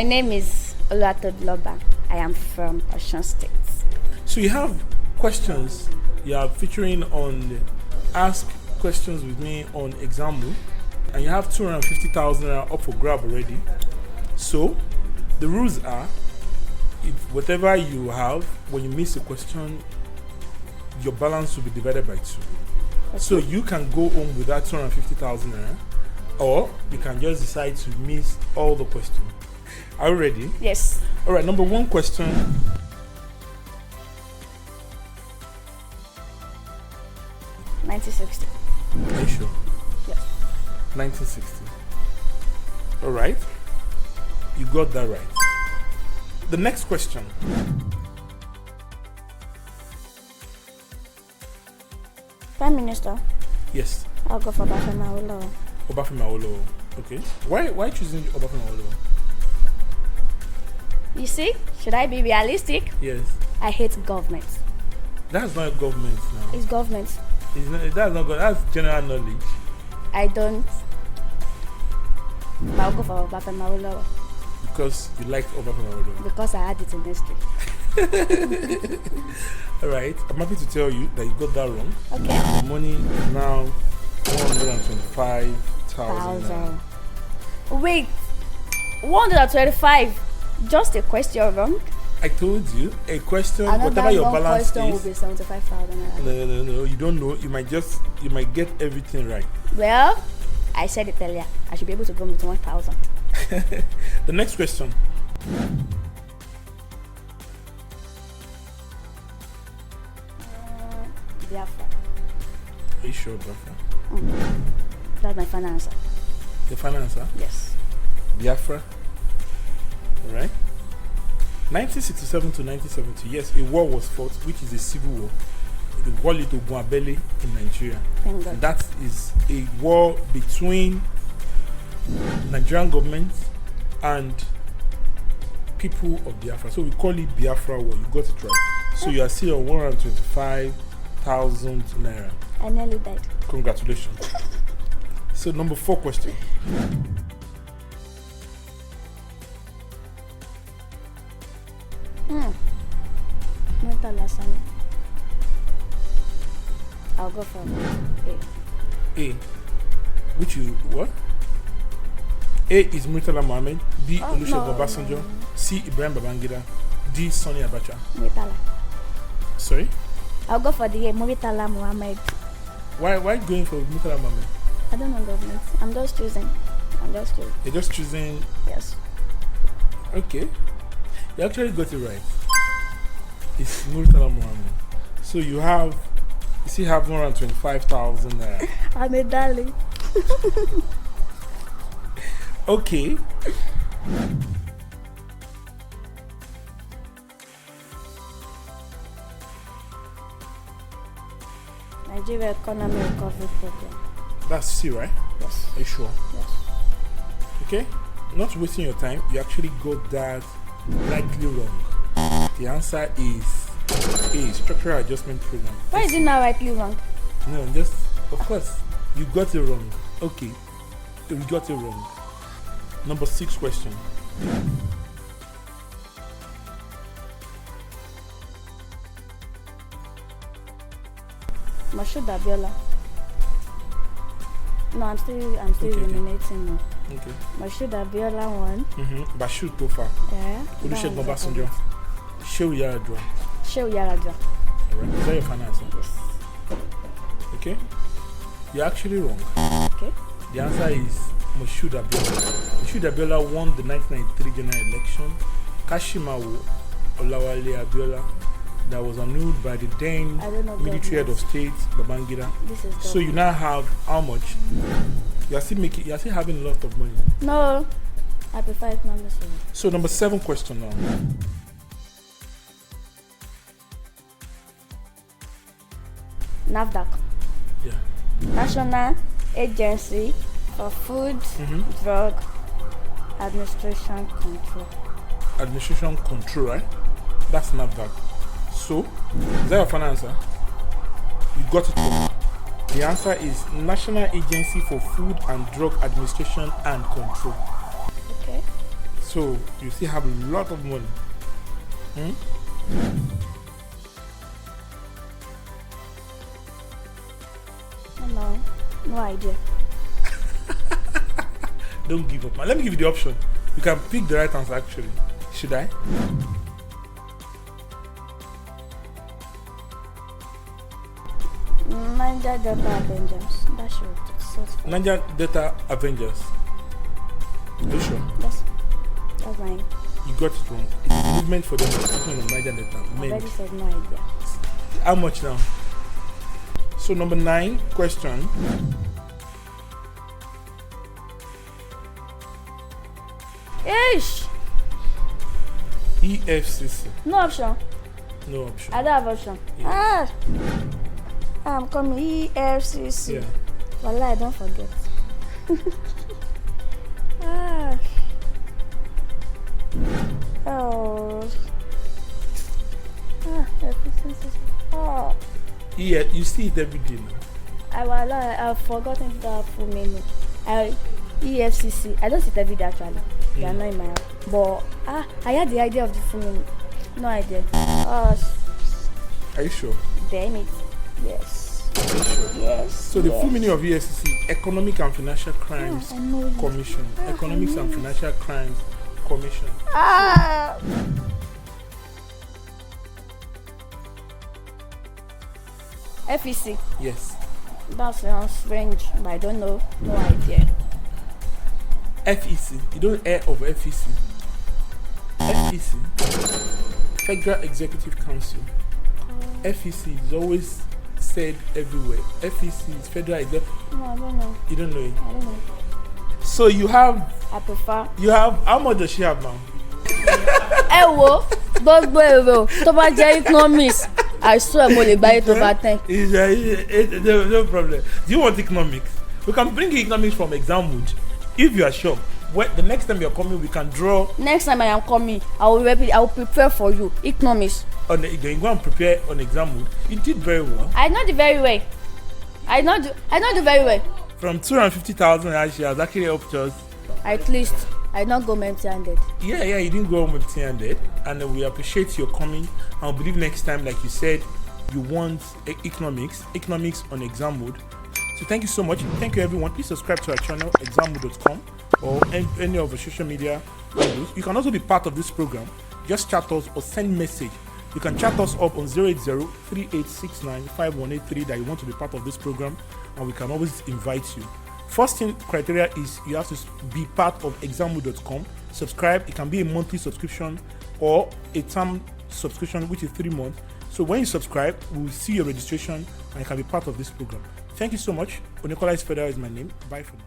My name is Oluwatodloba. I am from Osun State. So you have questions you are featuring on Ask Questions with Me on Examhood, and you have 250,000 naira up for grab already. So the rules are, if whatever you have, when you miss a question, your balance will be divided by 2. Okay. So you can go home with that 250,000 naira, or you can just decide to miss all the questions. Are you ready? Yes. All right, number 1 question. 1960. Are you sure? Yes. 1960. All right. You got that right. The next question. Prime Minister. Yes. I'll go for Obafemi Awolowo. Obafemi Awolowo. Okay. Why choosing Obafemi Awolowo? You see, should I be realistic? Yes. I hate government. That's not government now. It's government. That's not good. That's general knowledge. I don't. But I'll go for Obafemi Awolowo. Because you liked Obafemi Awolowo. Because I had it in history. Alright, I'm happy to tell you that you got that wrong. Okay. The money is now 125,000. Wait, 125? Just a question wrong? I told you, a question, Another whatever your balance question is. will be 75,000. No, you don't know. You might get everything right. Well, I said it earlier. I should be able to go with 1,000. The next question. Biafra. Are you sure, Biafra? That's my final answer. The final answer? Yes. Biafra. Alright. 1967 to 1970, yes, a war was fought, which is a civil war. The war to Guabele in Nigeria. Thank God. That is a war between Nigerian government and people of Biafra. So we call it Biafra War. You got it right. So you are still on 125,000 naira. I nearly died. Congratulations. So number 4 question. Murtala Sani. I'll go for A. A. Which you what? A is Murtala Mohammed. B. Olusegun Obasanjo. C. Ibrahim Babangida. D. Sani Abacha. Murtala. Sorry? I'll go for the A. Murtala Mohammed. Why going for Murtala Mohammed? I don't know government. I'm just choosing. You're just choosing. Yes. Okay. You actually got it right. It's Murtala Mohammed. So you still have 125,000 naira. I'm a darling. Okay. Nigeria economy recovery program. That's C, right? Yes. Are you sure? Yes. Okay. Not wasting your time. You actually got that likely wrong. The answer is A, structural adjustment program. Why is it now rightly wrong? No, just of course you got it wrong. Okay, you got it wrong. Number 6 question. Moshood Abiola. No, I'm still ruminating now. Okay. Moshood Abiola one. Bashir Tofa. Yeah. Olusegun Obasanjo. Shehu Yaradua. Shehu Yaradua. Alright. Is that your final answer? Yes. Okay. You're actually wrong. Okay. The answer is Moshood Abiola. Moshood Abiola won the 1993 general election. Kashimawo Olawale Abiola, that was annulled by the then military head of state, Babangida. So you now have how much? You are still having a lot of money. No, I prefer economics. So number 7 question now. NAFDAC. Yeah. National Agency for Food, Drug Administration Control. Administration Control, right? That's NAFDAC. So, is that your final answer? You got it wrong. The answer is National Agency for Food and Drug Administration and Control. Okay. So you still have a lot of money. No idea. Don't give up, man. Let me give you the option. You can pick the right answer actually. Should I? Niger Delta Avengers. That's sure. Niger Delta Avengers. Are you sure? That's mine. You got it wrong. It's movement for the destruction of Niger Delta. I already said no idea. How much now? So number 9 question. Ish! EFCC. No option. No option. I don't have option. Yeah. I'm coming EFCC. Yeah. Wallah, I don't forget. Yeah, you see it every day now. I've forgotten the full meaning. EFCC. I don't see it every day actually. They are not in my house. But I had the idea of the full meaning. No idea. Are you sure? Damn it. Yes. Are you sure? Yes. So the full meaning of EFCC, Economic and Financial Crimes Commission. Economics and Financial Crimes Commission. FEC. Yes. That sounds strange, but I don't know. No idea. FEC. You don't hear of FEC. FEC. Federal Executive Council. FEC is always said everywhere. FEC is Federal Executive. No, I don't know. You don't know it. I don't know. So you have. I prefer. You have. How much does she have now? Gbogbo tó bá jẹ́ economics, I swear mo lè buy it over 10. No problem. Do you want economics? We can bring you economics from Examhood. If you are sure, the next time you're coming, we can draw. Next time I am coming, I will prepare for you economics. You go and prepare on Examhood. You did very well. I know the very well. I know the very well. From 250,000, she has actually helped us. At least I don't go empty-handed. Yeah, you didn't go home empty-handed, and we appreciate your coming. I believe next time, like you said, you want economics on Examhood. So thank you so much. Thank you, everyone. Please subscribe to our channel, examhood.com, or any of the social media handles. You can also be part of this program. Just chat us or send message. You can chat us up on 080-3869-5183 that you want to be part of this program, and we can always invite you. First thing criteria is you have to be part of examhood.com. Subscribe. It can be a monthly subscription or a term subscription, which is 3 months. So when you subscribe, we will see your registration and you can be part of this program. Thank you so much. Onicola Federal is my name. Bye for now.